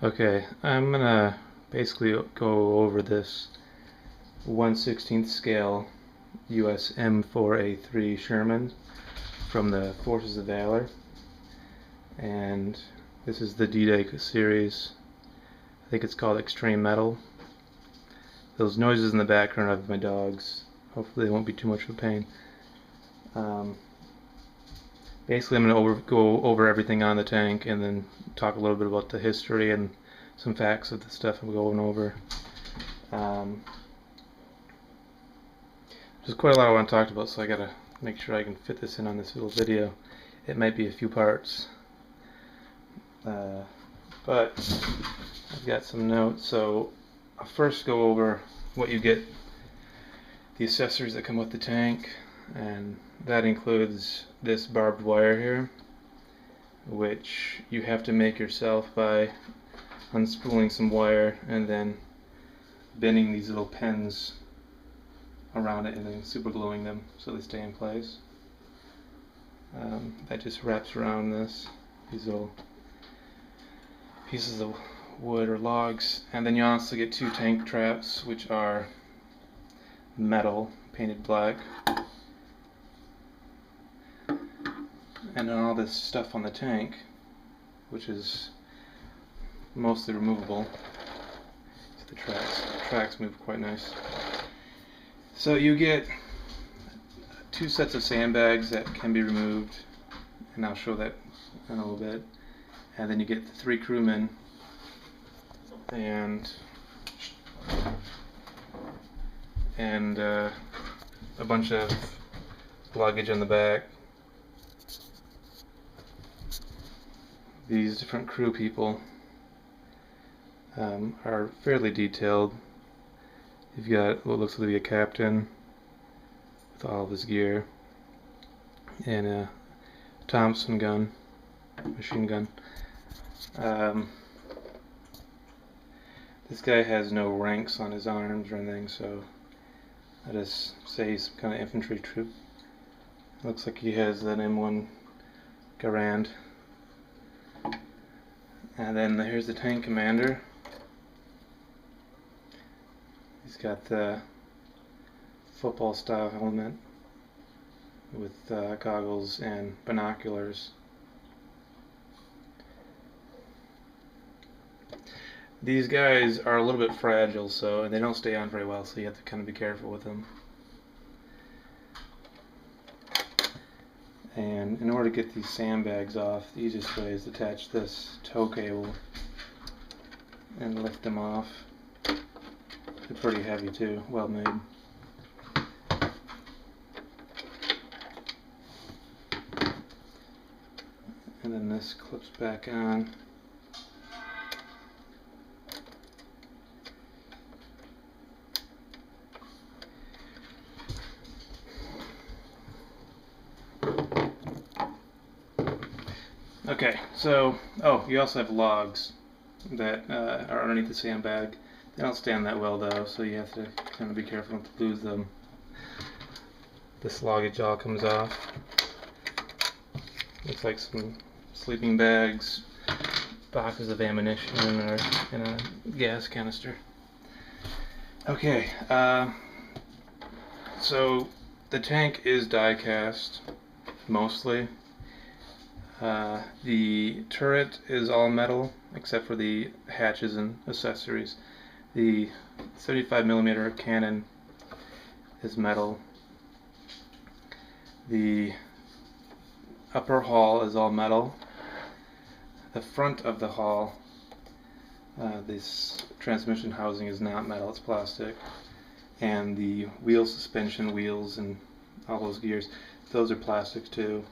Okay, I'm gonna basically go over this 1/16 scale US M4A3 Sherman from the Forces of Valor, and this is the D-Day series. I think it's called Extreme Metal. Those noises in the background of my dogs, hopefully they won't be too much of a pain. Basically, I'm going to go over everything on the tank and then talk a little bit about the history and some facts of the stuff I'm going over. There's quite a lot I want to talk about, so I got to make sure I can fit this in on this little video. It might be a few parts, but I've got some notes. So I'll first go over what you get, the accessories that come with the tank, and that includes this barbed wire here, which you have to make yourself by unspooling some wire and then bending these little pins around it and then super gluing them so they stay in place. That just wraps around these little pieces of wood or logs, and then you also get two tank traps, which are metal painted black. And then all this stuff on the tank, which is mostly removable. So the tracks move quite nice. So you get two sets of sandbags that can be removed, and I'll show that in a little bit. And then you get the 3 crewmen and a bunch of luggage on the back. These different crew people are fairly detailed. You've got what looks to be a captain with all of his gear and a Thompson gun, machine gun. This guy has no ranks on his arms or anything, so I just say he's some kind of infantry troop. Looks like he has an M1 Garand. And then here's the tank commander. He's got the football style helmet with goggles and binoculars. These guys are a little bit fragile, and they don't stay on very well, so you have to kind of be careful with them. And in order to get these sandbags off, the easiest way is to attach this tow cable and lift them off. They're pretty heavy too, well made. And then this clips back on. Okay, so, you also have logs that are underneath the sandbag. They don't stand that well though, so you have to kind of be careful not to lose them. This loggage all comes off. Looks like some sleeping bags, boxes of ammunition, or in a gas canister. Okay, so the tank is die cast, mostly. The turret is all metal except for the hatches and accessories. The 75mm cannon is metal. The upper hull is all metal. The front of the hull, this transmission housing is not metal, it's plastic. And the wheel suspension wheels and all those gears, those are plastic too.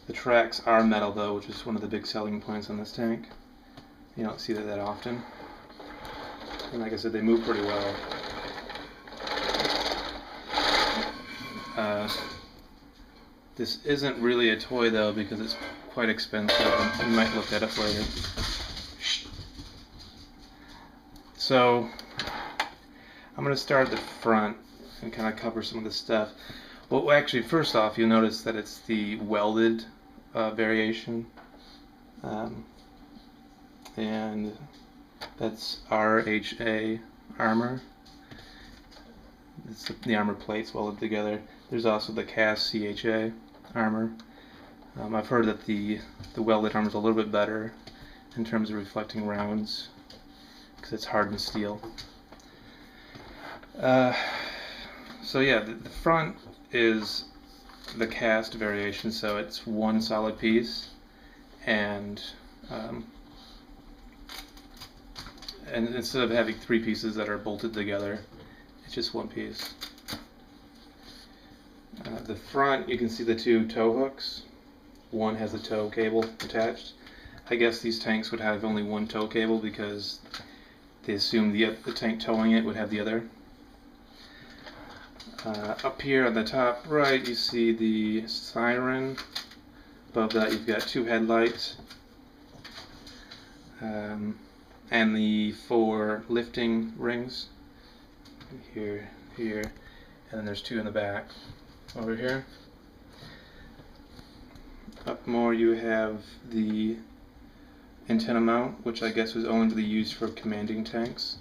The tracks are metal though, which is one of the big selling points on this tank. You don't see that often. And like I said, they move pretty well. This isn't really a toy though, because it's quite expensive, and you might look that up later. So I'm going to start at the front and kind of cover some of the stuff. Well, actually, first off, you'll notice that it's the welded variation. and that's RHA armor. It's the armor plates welded together. There's also the cast CHA armor. I've heard that the welded armor is a little bit better in terms of reflecting rounds because it's hardened steel. So yeah, the front is the cast variation, so it's one solid piece, and instead of having three pieces that are bolted together, it's just one piece. The front, you can see the two tow hooks. One has a tow cable attached. I guess these tanks would have only one tow cable because they assume the tank towing it would have the other. Up here on the top right, you see the siren. Above that, you've got two headlights, and the 4 lifting rings. Here, and then there's 2 in the back over here. Up more, you have the antenna mount, which I guess was only really used for commanding tanks.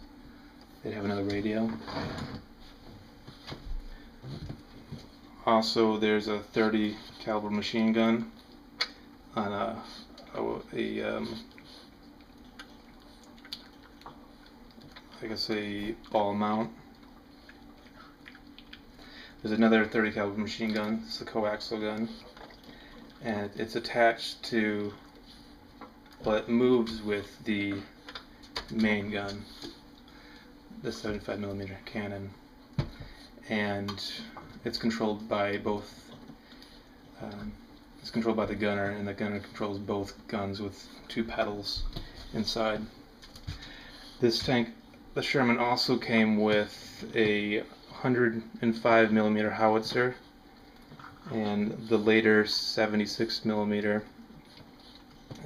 They have another radio. Also, there's a .30 caliber machine gun on I guess a ball mount. There's another .30 caliber machine gun. It's a coaxial gun, and it's attached to, well, it moves with the main gun, the 75mm cannon, and it's controlled by both. It's controlled by the gunner, and the gunner controls both guns with 2 pedals inside. This tank, the Sherman, also came with a 105mm howitzer and the later 76mm.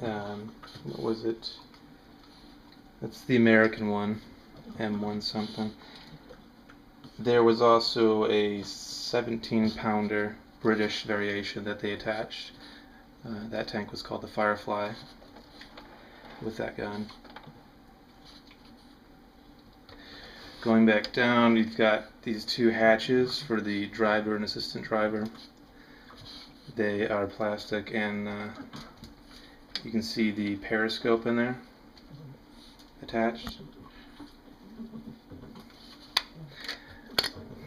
What was it? That's the American one, M1 something. There was also a 17-pounder British variation that they attached. That tank was called the Firefly with that gun. Going back down, you've got these 2 hatches for the driver and assistant driver. They are plastic, and you can see the periscope in there attached.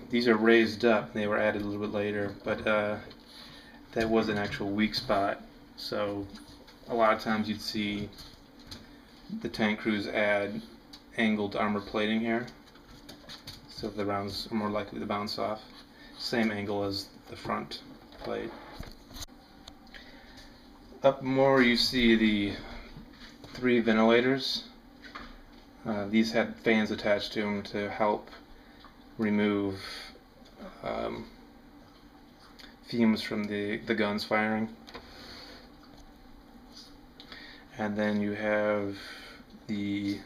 These are raised up. They were added a little bit later, but that was an actual weak spot. So a lot of times you'd see the tank crews add angled armor plating here, so the rounds are more likely to bounce off. Same angle as the front plate. Up more, you see the 3 ventilators. These had fans attached to them to help remove fumes from the guns firing. And then you have the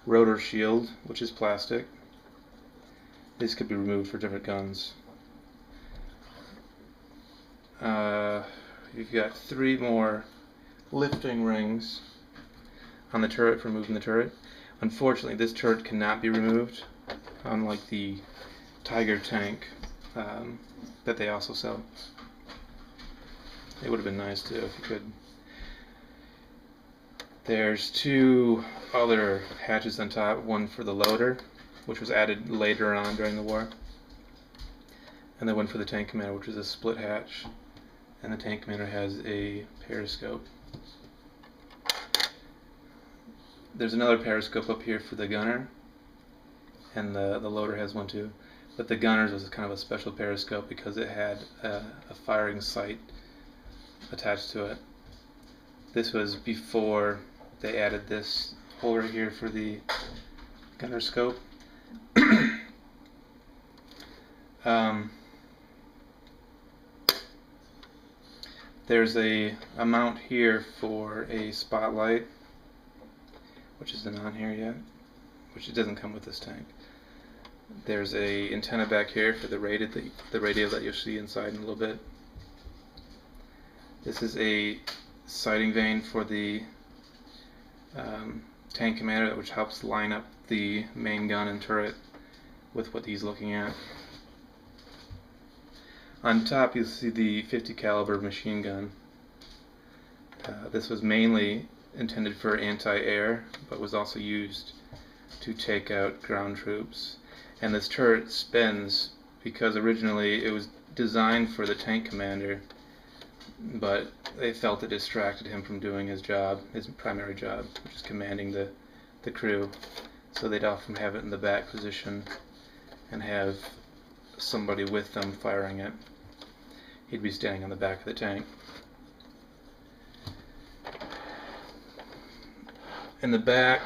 rotor shield, which is plastic. These could be removed for different guns. You've got 3 more lifting rings on the turret for moving the turret. Unfortunately, this turret cannot be removed, unlike the Tiger tank that they also sell. It would have been nice too if you could. There's 2 other hatches on top, one for the loader, which was added later on during the war, and then one for the tank commander, which is a split hatch, and the tank commander has a periscope. There's another periscope up here for the gunner, and the loader has one too, but the gunner's was kind of a special periscope because it had a firing sight attached to it. This was before they added this holder here for the gunner scope. There's a mount here for a spotlight, which isn't on here yet, which it doesn't come with this tank. There's a antenna back here for the radio that you'll see inside in a little bit. This is a sighting vane for the tank commander, which helps line up the main gun and turret with what he's looking at. On top you'll see the 50 caliber machine gun. This was mainly intended for anti-air, but was also used to take out ground troops. And this turret spins because originally it was designed for the tank commander, but they felt it distracted him from doing his job, his primary job, which is commanding the crew. So they'd often have it in the back position and have somebody with them firing it. He'd be standing on the back of the tank. In the back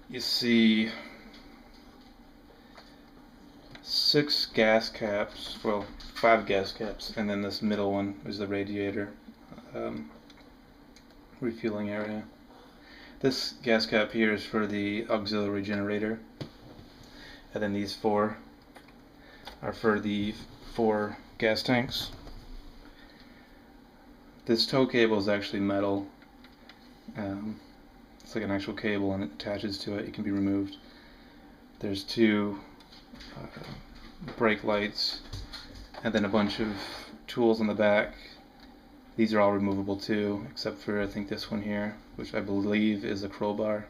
you see 6 gas caps, well 5 gas caps, and then this middle one is the radiator refueling area. This gas cap here is for the auxiliary generator, and then these 4 are for the 4 gas tanks. This tow cable is actually metal. It's like an actual cable and it attaches to it. It can be removed. There's 2 brake lights and then a bunch of tools on the back. These are all removable too, except for I think this one here, which I believe is a crowbar.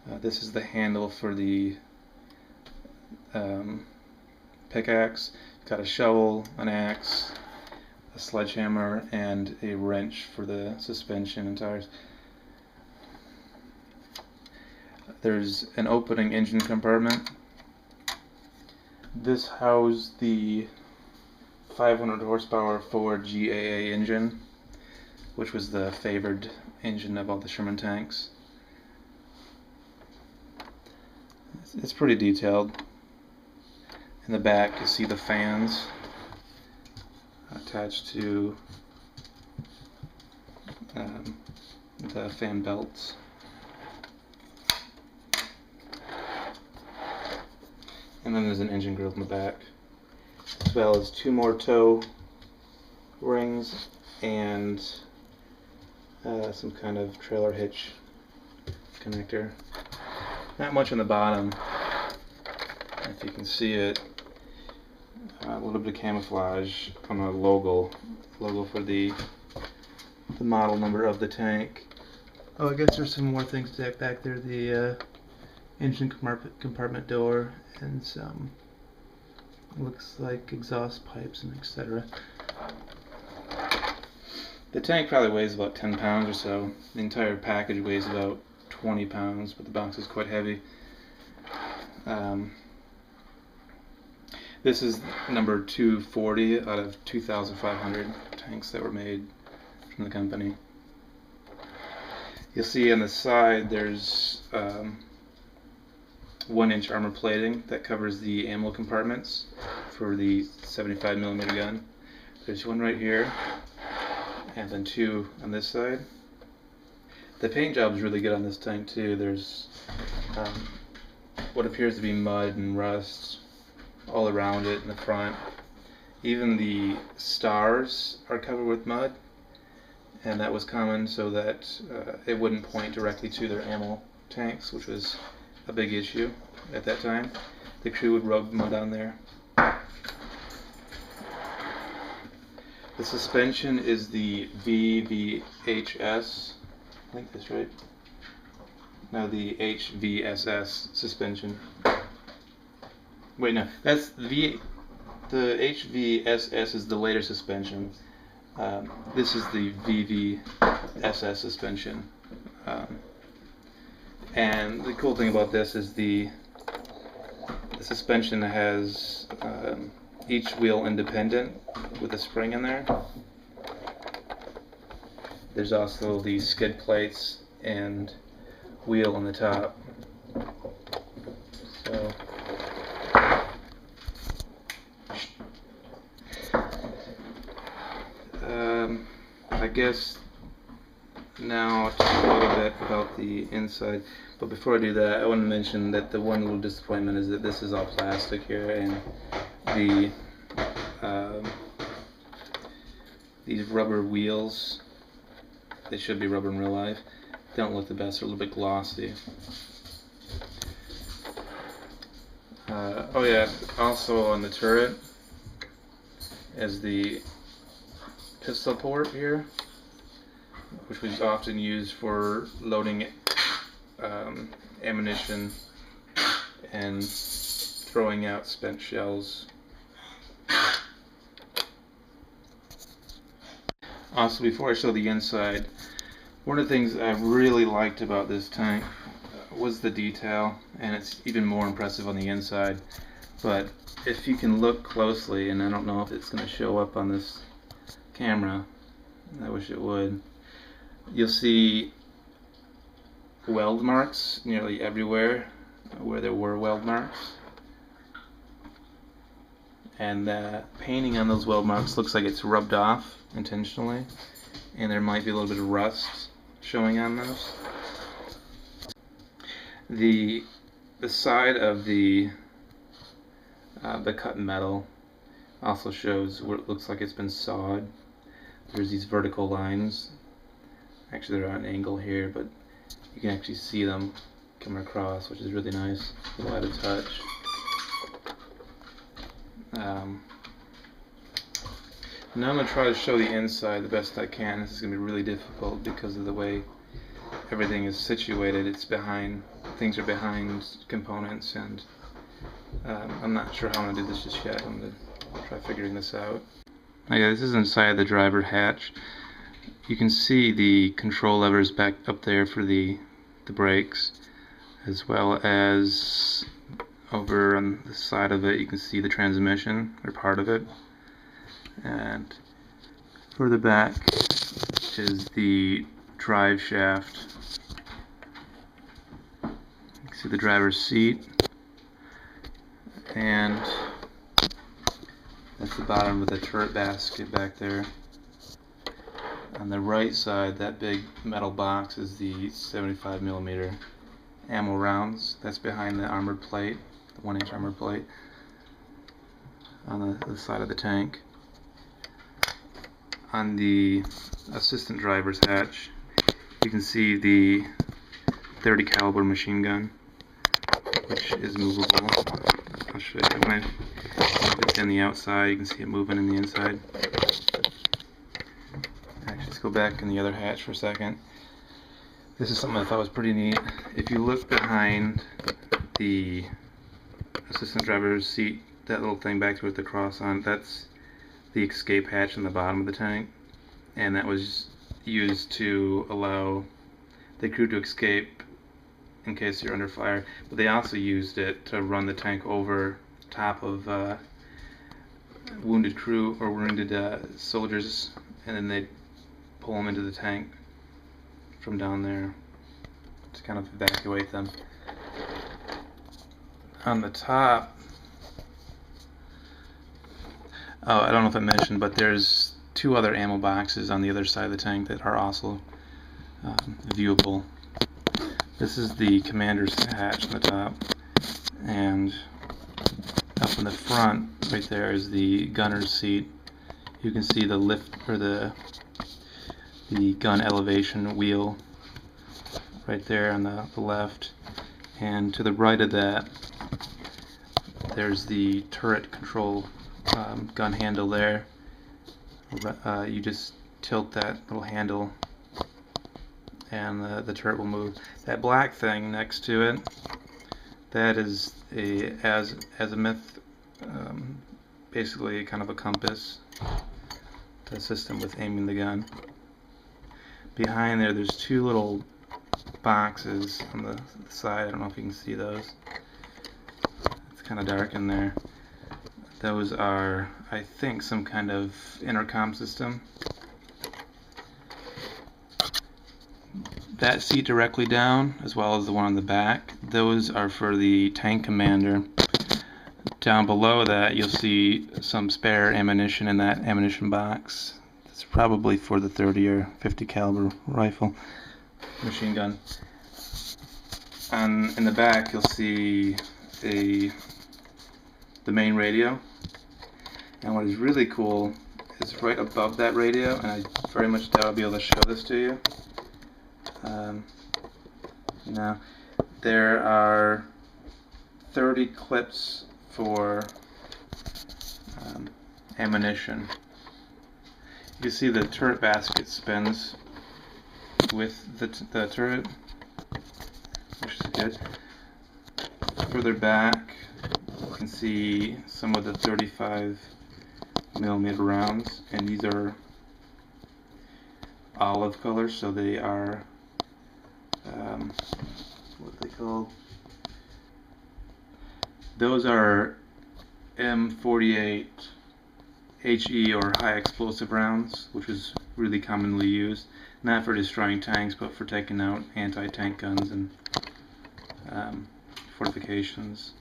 This is the handle for the pickaxe. It's got a shovel, an axe, a sledgehammer, and a wrench for the suspension and tires. There's an opening engine compartment. This housed the 500 horsepower Ford GAA engine, which was the favored engine of all the Sherman tanks. It's pretty detailed. In the back you see the fans attached to the fan belts. And then there's an engine grill in the back, as well as 2 more tow rings and some kind of trailer hitch connector. Not much on the bottom, if you can see it. A little bit of camouflage on a logo for the model number of the tank. Oh, I guess there's some more things back there. The engine compartment door and some looks like exhaust pipes and etc. The tank probably weighs about 10 pounds or so. The entire package weighs about 20 pounds, but the box is quite heavy. This is number 240 out of 2,500 tanks that were made from the company. You'll see on the side there's 1-inch armor plating that covers the ammo compartments for the 75mm gun. There's one right here, and then 2 on this side. The paint job is really good on this tank too. There's what appears to be mud and rust all around it in the front. Even the stars are covered with mud, and that was common so that it wouldn't point directly to their ammo tanks, which was a big issue at that time. The crew would rub mud on there. The suspension is the VVHS, I think that's right. No, the HVSS suspension. Wait, no, that's the HVSS is the later suspension. This is the VVSS suspension. And the cool thing about this is the suspension has each wheel independent with a spring in there. There's also the skid plates and wheel on the top. So I guess now I'll talk a little bit about the inside. But before I do that, I want to mention that the one little disappointment is that this is all plastic here, and the these rubber wheels, they should be rubber in real life, don't look the best. They're a little bit glossy. Oh yeah, also on the turret is the pistol port here, which was often used for loading ammunition and throwing out spent shells. Also, before I show the inside, one of the things I really liked about this tank was the detail, and it's even more impressive on the inside. But if you can look closely, and I don't know if it's going to show up on this camera, I wish it would, you'll see weld marks nearly everywhere where there were weld marks, and the painting on those weld marks looks like it's rubbed off intentionally, and there might be a little bit of rust showing on those. The side of the cut metal also shows where it looks like it's been sawed. There's these vertical lines. Actually, they're at an angle here, but you can actually see them coming across, which is really nice. A little out of touch. Now I'm going to try to show the inside the best I can. This is going to be really difficult because of the way everything is situated. It's behind, things are behind components, and I'm not sure how I'm going to do this just yet. I'm going to try figuring this out. Okay, this is inside the driver hatch. You can see the control levers back up there for the brakes, as well as over on the side of it you can see the transmission, or part of it. And further back is the drive shaft. You can see the driver's seat, and that's the bottom of the turret basket back there. On the right side, that big metal box is the 75mm ammo rounds. That's behind the armored plate, the 1-inch armored plate on the side of the tank. On the assistant driver's hatch, you can see the 30 caliber machine gun, which is movable. I'll show you when it's in the outside. You can see it moving in the inside. Actually, let's go back in the other hatch for a second. This is something I thought was pretty neat. If you look behind the assistant driver's seat, that little thing back with the cross on, that's the escape hatch in the bottom of the tank, and that was used to allow the crew to escape in case you're under fire. But they also used it to run the tank over top of wounded crew or wounded soldiers, and then they'd pull them into the tank from down there to kind of evacuate them. On the top, oh, I don't know if I mentioned, but there's 2 other ammo boxes on the other side of the tank that are also viewable. This is the commander's hatch on the top, and up in the front, right there, is the gunner's seat. You can see the lift, or the gun elevation wheel right there on the left, and to the right of that, there's the turret control gun handle there. You just tilt that little handle and the turret will move. That black thing next to it, that is a azimuth, basically kind of a compass to assist them with aiming the gun. Behind there, there's 2 little boxes on the side. I don't know if you can see those. It's kind of dark in there. Those are, I think, some kind of intercom system. That seat directly down, as well as the one on the back, those are for the tank commander. Down below that, you'll see some spare ammunition in that ammunition box. It's probably for the 30 or 50 caliber rifle machine gun. And in the back, you'll see the main radio. And what is really cool is right above that radio, and I very much doubt I'll be able to show this to you. Now, there are 30 clips for ammunition. You can see the turret basket spins with the turret, which is good. Further back, you can see some of the 35mm rounds, and these are olive color, so they are what are they called? Those are M4A3 HE or high explosive rounds, which is really commonly used, not for destroying tanks, but for taking out anti-tank guns and fortifications.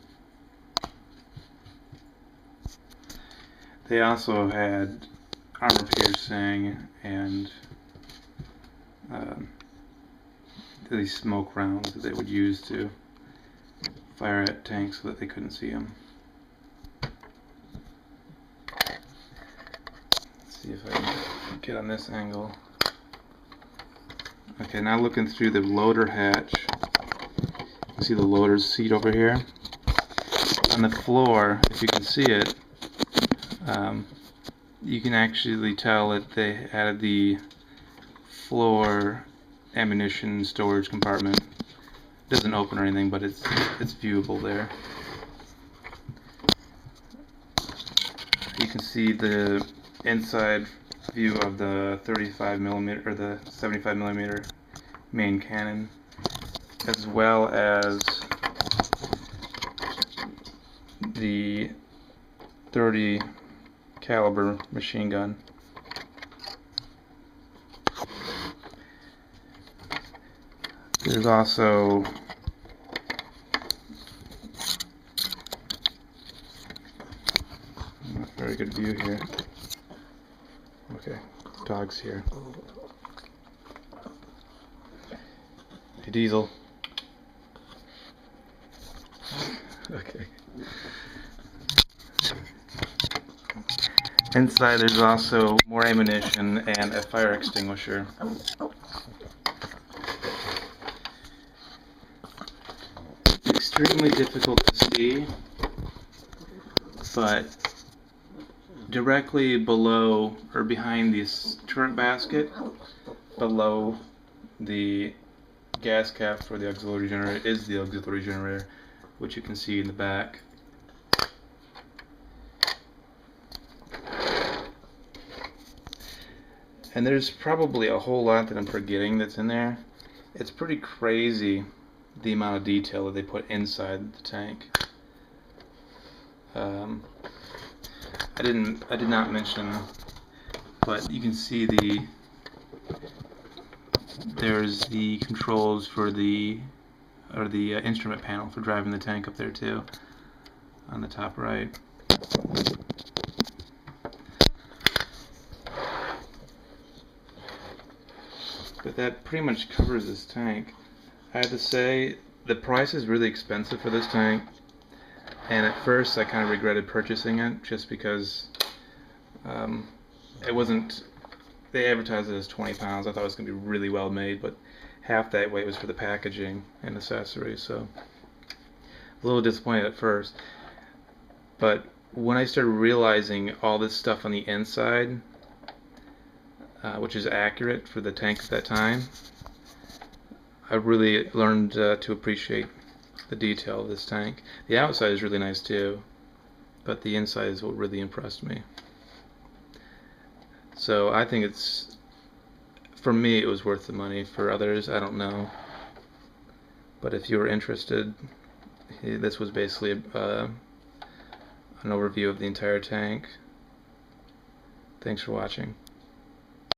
They also had armor piercing and these smoke rounds that they would use to fire at tanks so that they couldn't see them. Let's see if I can get on this angle. Okay, now looking through the loader hatch, you can see the loader's seat over here. On the floor, if you can see it, you can actually tell that they added the floor ammunition storage compartment. It doesn't open or anything, but it's viewable there. You can see the inside view of the 35mm or the 75mm main cannon, as well as the 30 caliber machine gun. There's also not very good view here. Okay, dog's here. Hey, Diesel. Okay. Inside there's also more ammunition and a fire extinguisher. Extremely difficult to see, but directly below or behind this turret basket, below the gas cap for the auxiliary generator, is the auxiliary generator, which you can see in the back. And there's probably a whole lot that I'm forgetting that's in there. It's pretty crazy the amount of detail that they put inside the tank. I did not mention, but you can see there's the controls for the instrument panel for driving the tank up there too, on the top right. But that pretty much covers this tank. I have to say, the price is really expensive for this tank, and at first I kind of regretted purchasing it just because it wasn't, they advertised it as 20 pounds. I thought it was going to be really well made, but half that weight was for the packaging and accessories, so a little disappointed at first. But when I started realizing all this stuff on the inside, which is accurate for the tank at that time, I really learned to appreciate the detail of this tank. The outside is really nice too, but the inside is what really impressed me. So I think it's, for me, it was worth the money. For others, I don't know. But if you were interested, this was basically an overview of the entire tank. Thanks for watching.